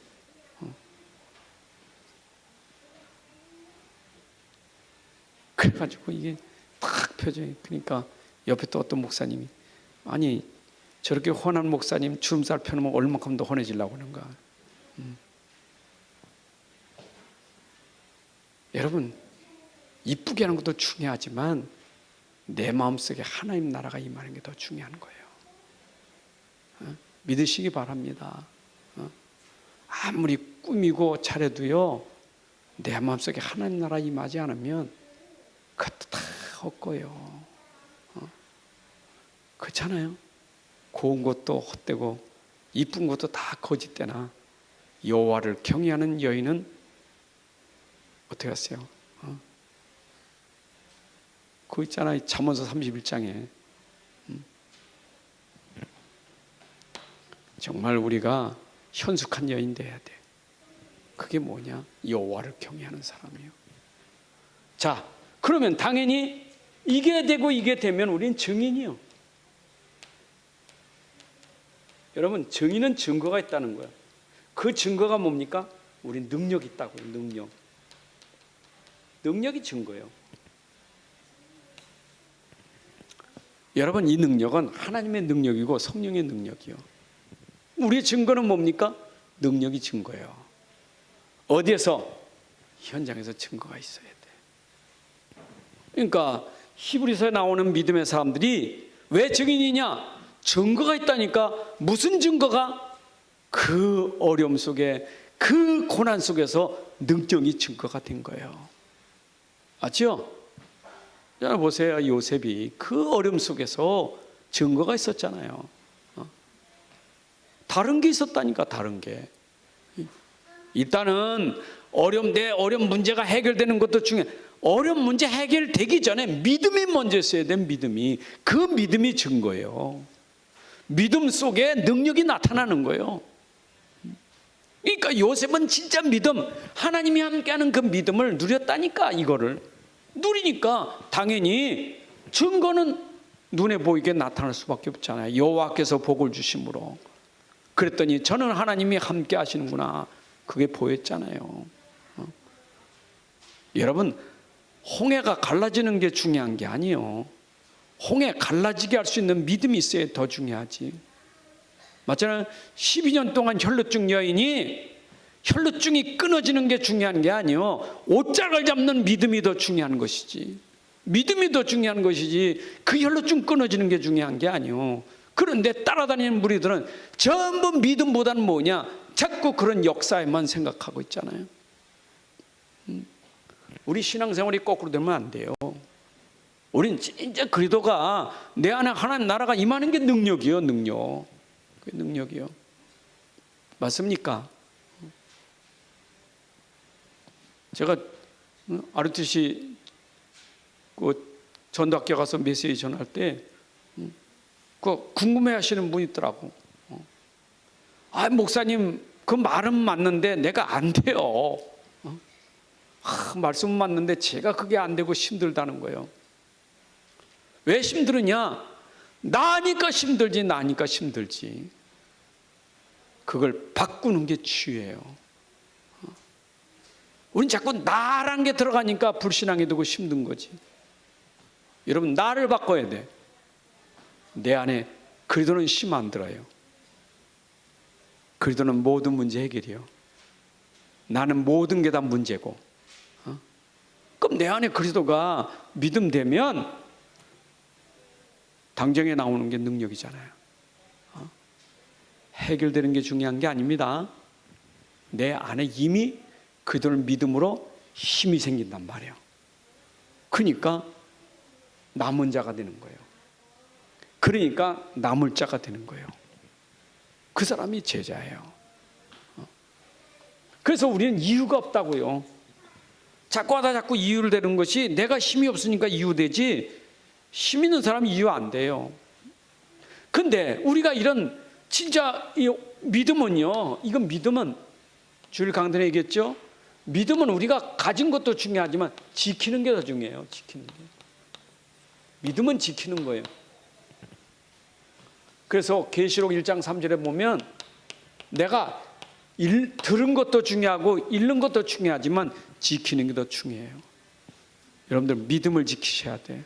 그래가지고 이게 탁 펴져요. 그러니까 옆에 또 어떤 목사님이 아니 저렇게 훤한 목사님 주름살 펴놓으면 얼마큼 더 훤해지려고 하는가. 여러분, 이쁘게 하는 것도 중요하지만 내 마음속에 하나님 나라가 임하는 게 더 중요한 거예요. 믿으시기 바랍니다. 아무리 꾸미고 잘해도요, 내 마음속에 하나님 나라 임하지 않으면 그것도 다 헛거예요. 그렇잖아요. 고운 것도 헛되고 이쁜 것도 다 거짓되나 여호와를 경외하는 여인은 어떻게 하세요? 그거 있잖아요. 잠언서 31장에 정말 우리가 현숙한 여인 돼야 돼. 그게 뭐냐? 여호와를 경외하는 사람이에요. 자, 그러면 당연히 이게 되고 이게 되면 우린 증인이요. 여러분, 증인은 증거가 있다는 거예요. 그 증거가 뭡니까? 우린 능력이 있다고요. 능력이 증거예요. 여러분, 이 능력은 하나님의 능력이고 성령의 능력이요. 우리의 증거는 뭡니까? 능력이 증거예요. 어디에서? 현장에서 증거가 있어야 돼. 그러니까 히브리서에 나오는 믿음의 사람들이 왜 증인이냐? 증거가 있다니까. 무슨 증거가? 그 어려움 속에, 그 고난 속에서 능력이 증거가 된 거예요. 맞죠? 자, 보세요. 요셉이 그 어려움 속에서 증거가 있었잖아요. 다른 게 있었다니까. 다른 게. 일단은 내 어려운 문제가 해결되는 것도 중요해. 어려운 문제 해결되기 전에 믿음이 먼저 있어야 돼. 믿음이. 그 믿음이 증거예요. 믿음 속에 능력이 나타나는 거예요. 그러니까 요셉은 진짜 믿음, 하나님이 함께하는 그 믿음을 누렸다니까. 이거를 누리니까 당연히 증거는 눈에 보이게 나타날 수밖에 없잖아요. 여호와께서 복을 주심으로. 그랬더니 저는 하나님이 함께 하시는구나. 그게 보였잖아요. 여러분, 홍해가 갈라지는 게 중요한 게 아니에요. 홍해 갈라지게 할 수 있는 믿음이 있어야 더 중요하지. 맞잖아요. 12년 동안 혈루증 여인이 혈루증이 끊어지는 게 중요한 게 아니에요. 옷장을 잡는 믿음이 더 중요한 것이지. 믿음이 더 중요한 것이지 그 혈루증 끊어지는 게 중요한 게 아니에요. 그런데 따라다니는 무리들은 전부 믿음보다는 뭐냐? 자꾸 그런 역사에만 생각하고 있잖아요. 우리 신앙생활이 거꾸로 되면 안 돼요. 우린 진짜 그리도가 내 안에 하나님 나라가 임하는 게 능력이요. 그 능력이요. 맞습니까? 제가 RUTC 그 전도학교 가서 메시지 전할 때 그 궁금해하시는 분이 있더라고. 아, 목사님 그 말은 맞는데 내가 안 돼요. 말씀은 맞는데 제가 그게 안 되고 힘들다는 거예요. 왜 힘들으냐? 나니까 힘들지. 그걸 바꾸는 게 치유예요. 우린 자꾸 나란 게 들어가니까 불신앙이 되고 힘든 거지. 여러분, 나를 바꿔야 돼. 내 안에 그리도는 힘 안 들어요. 그리도는 모든 문제 해결이요. 나는 모든 게 다 문제고. 그럼 내 안에 그리도가 믿음되면 당장에 나오는 게 능력이잖아요. 해결되는 게 중요한 게 아닙니다. 내 안에 이미 그들을 믿음으로 힘이 생긴단 말이에요. 그러니까 남은 자가 되는 거예요. 그러니까 남을 자가 되는 거예요. 그 사람이 제자예요. 그래서 우리는 이유가 없다고요. 자꾸 하다 자꾸 이유를 대는 것이 내가 힘이 없으니까 이유되지, 힘 있는 사람은 이유 안 돼요. 근데 우리가 이런 진짜 이 믿음은요, 이건 믿음은 주일 강단에 얘기했죠. 믿음은 우리가 가진 것도 중요하지만 지키는 게 더 중요해요. 지키는 게. 믿음은 지키는 거예요. 그래서 계시록 1장 3절에 보면 내가 들은 것도 중요하고 읽는 것도 중요하지만 지키는 게 더 중요해요. 여러분들 믿음을 지키셔야 돼.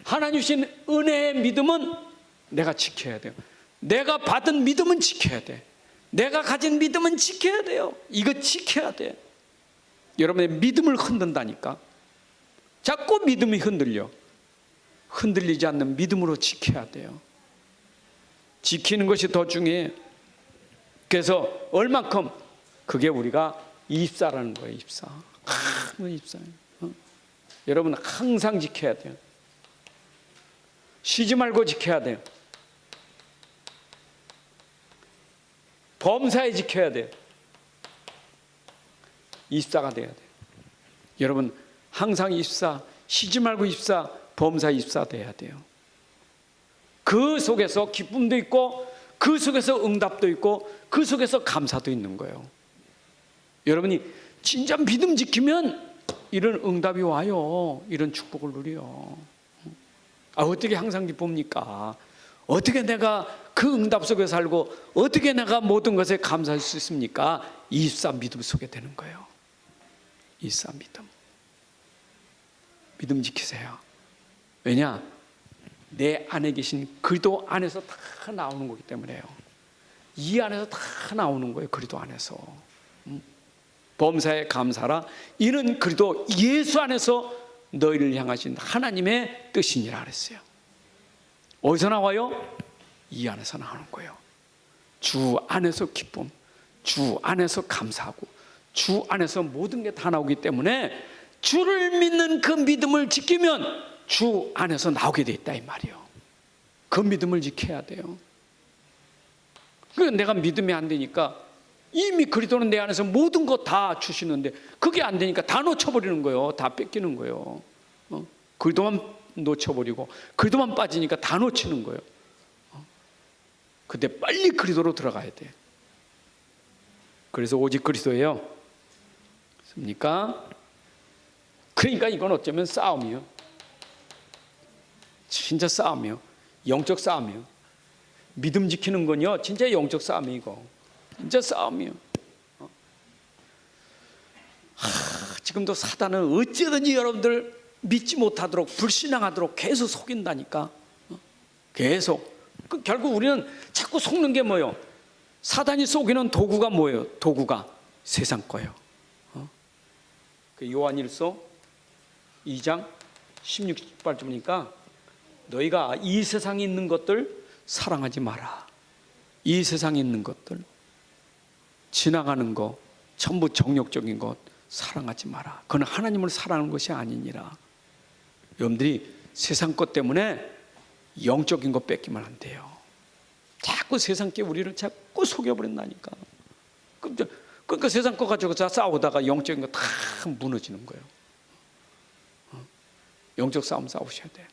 하나님 주신 은혜의 믿음은 내가 지켜야 돼요. 내가 받은 믿음은 지켜야 돼. 내가 가진 믿음은 지켜야 돼요. 이거 지켜야 돼. 여러분의 믿음을 흔든다니까. 자꾸 믿음이 흔들려. 흔들리지 않는 믿음으로 지켜야 돼요. 지키는 것이 더 중요해. 그래서 얼만큼 그게 우리가 입사라는 거예요. 입사. 입사예요. 여러분 항상 지켜야 돼요. 쉬지 말고 지켜야 돼요. 범사에 지켜야 돼요. 입사가 돼야 돼요. 여러분 항상 입사, 쉬지 말고 입사, 범사 입사 돼야 돼요. 그 속에서 기쁨도 있고 그 속에서 응답도 있고 그 속에서 감사도 있는 거예요. 여러분이 진짜 믿음 지키면 이런 응답이 와요. 이런 축복을 누려요. 어떻게 항상 기쁩니까? 어떻게 내가 그 응답 속에 살고 어떻게 내가 모든 것에 감사할 수 있습니까? 이십사 믿음 속에 되는 거예요. 이십사 믿음 지키세요. 왜냐? 내 안에 계신 그리스도 안에서 다 나오는 거기 때문에요. 이 안에서 다 나오는 거예요. 그리스도 안에서. 범사에 감사라. 이는 그리스도 예수 안에서 너희를 향하신 하나님의 뜻이니라 그랬어요. 어디서 나와요? 이 안에서 나오는 거예요. 주 안에서 기쁨, 주 안에서 감사하고 주 안에서 모든 게 다 나오기 때문에 주를 믿는 그 믿음을 지키면 주 안에서 나오게 돼 있다 이 말이에요. 그 믿음을 지켜야 돼요. 그러니까 내가 믿음이 안 되니까 이미 그리스도는 내 안에서 모든 거 다 주시는데 그게 안 되니까 다 놓쳐버리는 거예요. 다 뺏기는 거예요. 그리스도만 놓쳐버리고 그리스도만 빠지니까 다 놓치는 거예요. 그때 빨리 그리스도로 들어가야 돼. 그래서 오직 그리스도예요. 습니까? 그러니까 이건 어쩌면 싸움이요. 진짜 싸움이요. 영적 싸움이요. 믿음 지키는 건요. 진짜 영적 싸움이에요. 이거. 진짜 싸움이요. 지금도 사단은 어찌든지 여러분들 믿지 못하도록 불신앙하도록 계속 속인다니까. 계속. 결국 우리는 자꾸 속는 게 뭐예요? 사단이 속이는 도구가 뭐예요? 도구가 세상 거예요. 그 요한일서 2장 16, 18절 보니까 너희가 이 세상에 있는 것들 사랑하지 마라. 이 세상에 있는 것들 지나가는 것 전부 정욕적인 것 사랑하지 마라. 그건 하나님을 사랑하는 것이 아니니라. 여러분들이 세상 것 때문에 영적인 것 뺏기면 안 돼요. 자꾸 세상 게 우리를 자꾸 속여버린다니까. 그러니까 세상 거 가지고 싸우다가 영적인 거 다 무너지는 거예요. 영적 싸움 싸우셔야 돼요.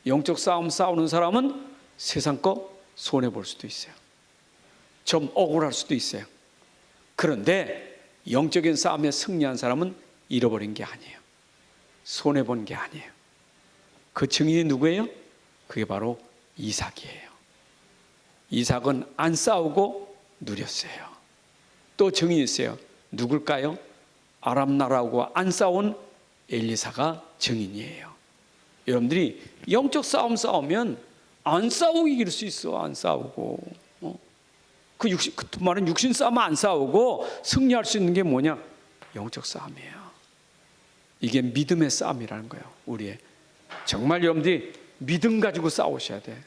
영적 싸움 싸우는 사람은 세상 거 손해볼 수도 있어요. 좀 억울할 수도 있어요. 그런데 영적인 싸움에 승리한 사람은 잃어버린 게 아니에요. 손해본 게 아니에요. 그 증인이 누구예요? 그게 바로 이삭이에요. 이삭은 안 싸우고 누렸어요. 또 증인이 있어요. 누굴까요? 아람 나라하고 안 싸운 엘리사가 증인이에요. 여러분들이 영적 싸움 싸우면 안 싸우고 이길 수 있어. 안 싸우고. 그 말은 육신 싸움 안 싸우고 승리할 수 있는 게 뭐냐? 영적 싸움이에요. 이게 믿음의 싸움이라는 거예요. 우리의. 정말 여러분들이 믿음 가지고 싸우셔야 돼.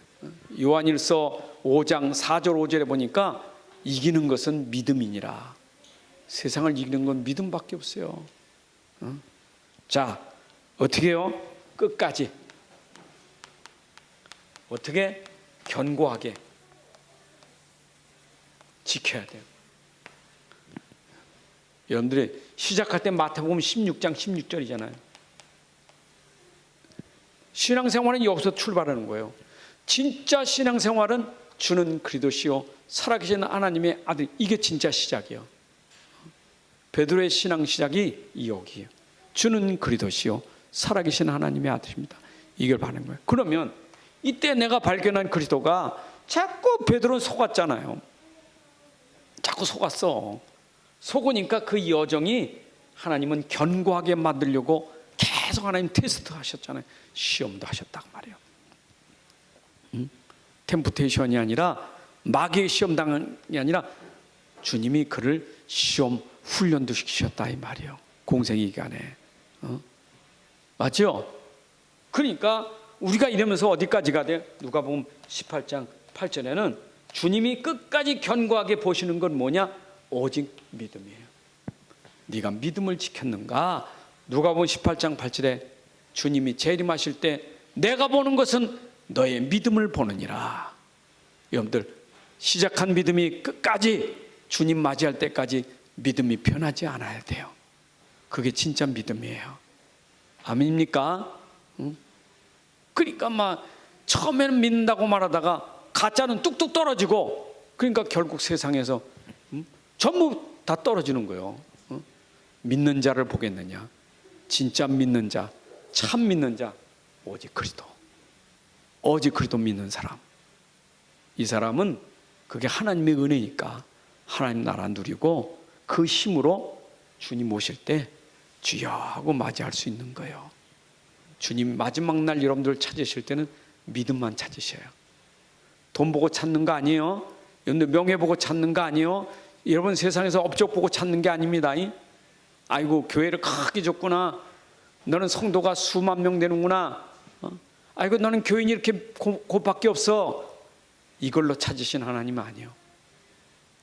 요한일서 5장 4절 5절에 보니까 이기는 것은 믿음이니라. 세상을 이기는 건 믿음밖에 없어요. 자, 어떻게 해요? 끝까지. 어떻게? 견고하게 지켜야 돼요. 여러분들이 시작할 때 마태복음 16장 16절이잖아요. 신앙생활은 여기서 출발하는 거예요. 진짜 신앙생활은 주는 그리스도시요 살아계신 하나님의 아들. 이게 진짜 시작이에요. 베드로의 신앙 시작이 여기에요. 주는 그리스도시요 살아계신 하나님의 아들입니다. 이걸 받는 거예요. 그러면 이때 내가 발견한 그리스도가 자꾸 베드로는 속았잖아요. 자꾸 속았어. 속으니까 그 여정이 하나님은 견고하게 만들려고 계속 하나님 테스트 하셨잖아요. 시험도 하셨단 말이에요. 템프테이션이 아니라 마귀의 시험당이 아니라 주님이 그를 시험 훈련도 시키셨다 이 말이에요. 공생의 기간에. 맞죠? 그러니까 우리가 이러면서 어디까지 가야 돼? 누가복음 18장 8절에는 주님이 끝까지 견고하게 보시는 건 뭐냐? 오직 믿음이에요. 네가 믿음을 지켰는가? 누가복음 18장 8절에 주님이 재림하실 때 내가 보는 것은 너의 믿음을 보느니라. 여러분들 시작한 믿음이 끝까지 주님 맞이할 때까지 믿음이 변하지 않아야 돼요. 그게 진짜 믿음이에요. 아멘입니까? 응? 그러니까 막 처음에는 믿는다고 말하다가 가짜는 뚝뚝 떨어지고, 그러니까 결국 세상에서 전부 다 떨어지는 거예요. 믿는 자를 보겠느냐? 진짜 믿는 자, 참 믿는 자, 오직 그리스도. 오직 그리스도 믿는 사람. 이 사람은 그게 하나님의 은혜니까 하나님 나라 누리고 그 힘으로 주님 오실 때 주여 하고 맞이할 수 있는 거예요. 주님 마지막 날 여러분들 찾으실 때는 믿음만 찾으셔요. 돈 보고 찾는 거 아니에요. 여러분들 명예 보고 찾는 거 아니에요. 여러분 세상에서 업적 보고 찾는 게 아닙니다. 아이고 교회를 크게 줬구나. 너는 성도가 수만 명 되는구나. 아이고 너는 교인이 이렇게 곧밖에 없어. 이걸로 찾으신 하나님 아니에요.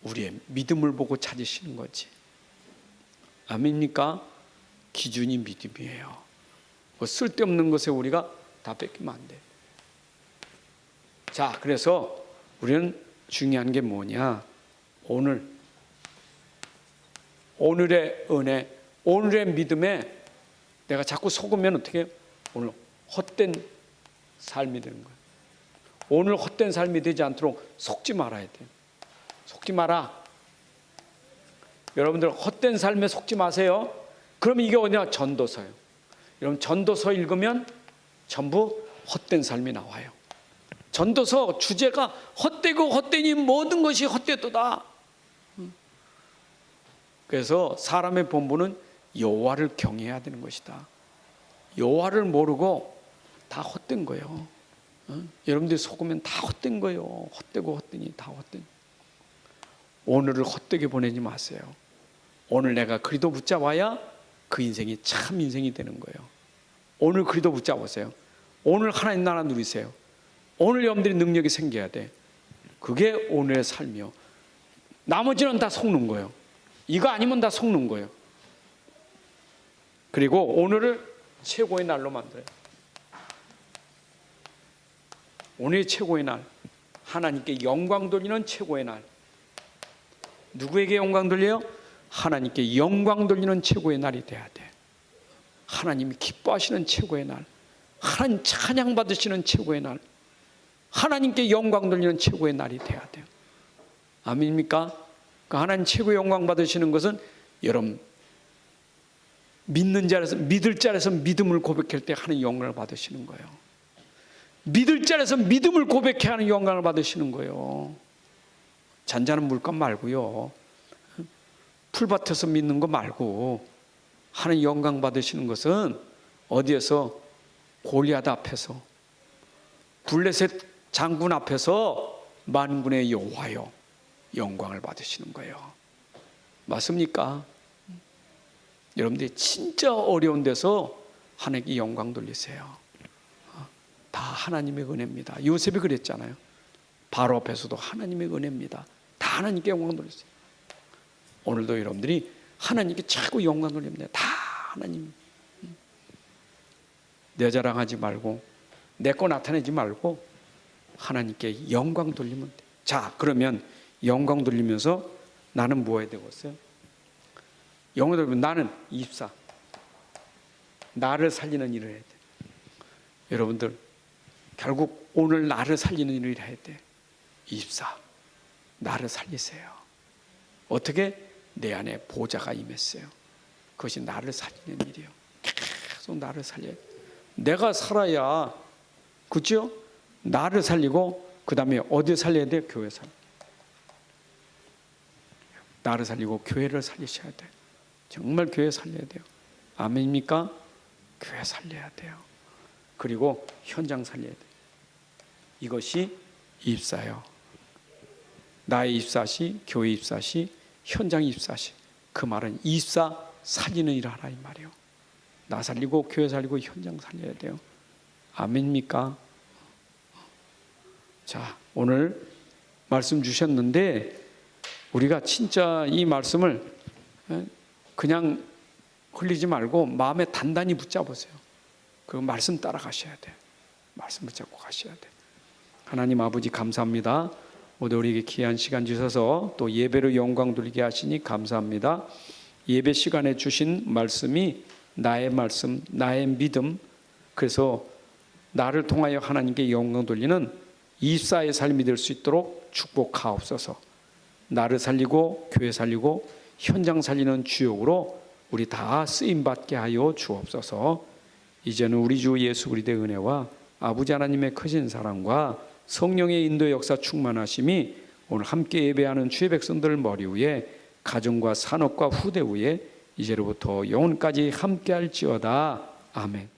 우리의 믿음을 보고 찾으시는 거지. 아멘입니까? 기준이 믿음이에요. 뭐 쓸데없는 것에 우리가 다 뺏기면 안 돼. 자, 그래서 우리는 중요한 게 뭐냐? 오늘의 은혜, 오늘의 믿음에 내가 자꾸 속으면 어떻게 해요? 오늘 헛된 삶이 되는 거예요. 오늘 헛된 삶이 되지 않도록 속지 말아야 돼요. 속지 마라. 여러분들 헛된 삶에 속지 마세요. 그러면 이게 어디냐? 전도서예요. 여러분 전도서 읽으면 전부 헛된 삶이 나와요. 전도서 주제가 헛되고 헛되니 모든 것이 헛되도다. 그래서 사람의 본분은 여호와를 경외해야 되는 것이다. 여호와를 모르고 다 헛된 거예요. 여러분들이 속으면 다 헛된 거예요. 헛되고 헛되니 다 헛된. 오늘을 헛되게 보내지 마세요. 오늘 내가 그리스도 붙잡아야 그 인생이 참 인생이 되는 거예요. 오늘 그리스도 붙잡으세요. 오늘 하나님 나라 누리세요. 오늘 여러분들이 능력이 생겨야 돼. 그게 오늘의 삶이요. 나머지는 다 속는 거예요. 이거 아니면 다 속는 거예요. 그리고 오늘을 최고의 날로 만들어요. 오늘이 최고의 날, 하나님께 영광 돌리는 최고의 날. 누구에게 영광 돌려요? 하나님께 영광 돌리는 최고의 날이 돼야 돼. 하나님이 기뻐하시는 최고의 날, 하나님 찬양 받으시는 최고의 날, 하나님께 영광 돌리는 최고의 날이 돼야 돼요. 아멘입니까? 하나님 최고의 영광 받으시는 것은 여러분 믿는 자에서, 믿을 자에서 믿음을 고백할 때 하는 영광을 받으시는 거예요. 믿을 자에서 믿음을 고백해 하는 영광을 받으시는 거예요. 잔잔한 물감 말고요, 풀밭에서 믿는 거 말고 하는 영광 받으시는 것은 어디에서? 골리앗 앞에서, 블레셋 장군 앞에서 만군의 여호와여 영광을 받으시는 거예요. 맞습니까? 여러분들이 진짜 어려운 데서 하나님께 영광 돌리세요. 다 하나님의 은혜입니다. 요셉이 그랬잖아요. 바로 앞에서도 하나님의 은혜입니다. 다 하나님께 영광 돌리세요. 오늘도 여러분들이 하나님께 자꾸 영광 돌립니다. 다 하나님. 내 자랑하지 말고 내 거 나타내지 말고 하나님께 영광 돌리면 돼. 자, 그러면 영광 돌리면서 나는 뭐 해야 되겠어요? 영광 돌리면 나는 입사, 나를 살리는 일을 해야 돼. 여러분들 결국 오늘 나를 살리는 일을 해야 돼. 입사, 나를 살리세요. 어떻게? 내 안에 보좌가 임했어요. 그것이 나를 살리는 일이에요. 계속 나를 살려야 돼. 내가 살아야, 그렇죠? 나를 살리고 그 다음에 어디 살려야 돼요? 교회 살려. 나를 살리고 교회를 살리셔야 돼요. 정말 교회 살려야 돼요. 아멘입니까? 교회 살려야 돼요. 그리고 현장 살려야 돼요. 이것이 입사요. 나의 입사시, 교회 입사시, 현장 입사시. 그 말은 입사 살리는 일을 하라 이 말이에요. 나 살리고 교회 살리고 현장 살려야 돼요. 아멘입니까? 자, 오늘 말씀 주셨는데 우리가 진짜 이 말씀을 그냥 흘리지 말고 마음에 단단히 붙잡으세요. 그 말씀 따라가셔야 돼요. 말씀 붙잡고 가셔야 돼요. 하나님 아버지 감사합니다. 모두 우리에게 귀한 시간 주셔서 또 예배로 영광 돌리게 하시니 감사합니다. 예배 시간에 주신 말씀이 나의 말씀, 나의 믿음, 그래서 나를 통하여 하나님께 영광 돌리는 24의 삶이 될 수 있도록 축복하옵소서. 나를 살리고 교회 살리고 현장 살리는 주역으로 우리 다 쓰임받게 하여 주옵소서. 이제는 우리 주 예수 그리스도의 은혜와 아버지 하나님의 크신 사랑과 성령의 인도 역사 충만하심이 오늘 함께 예배하는 주의 백성들 머리 위에 가정과 산업과 후대 위에 이제로부터 영원까지 함께할지어다. 아멘.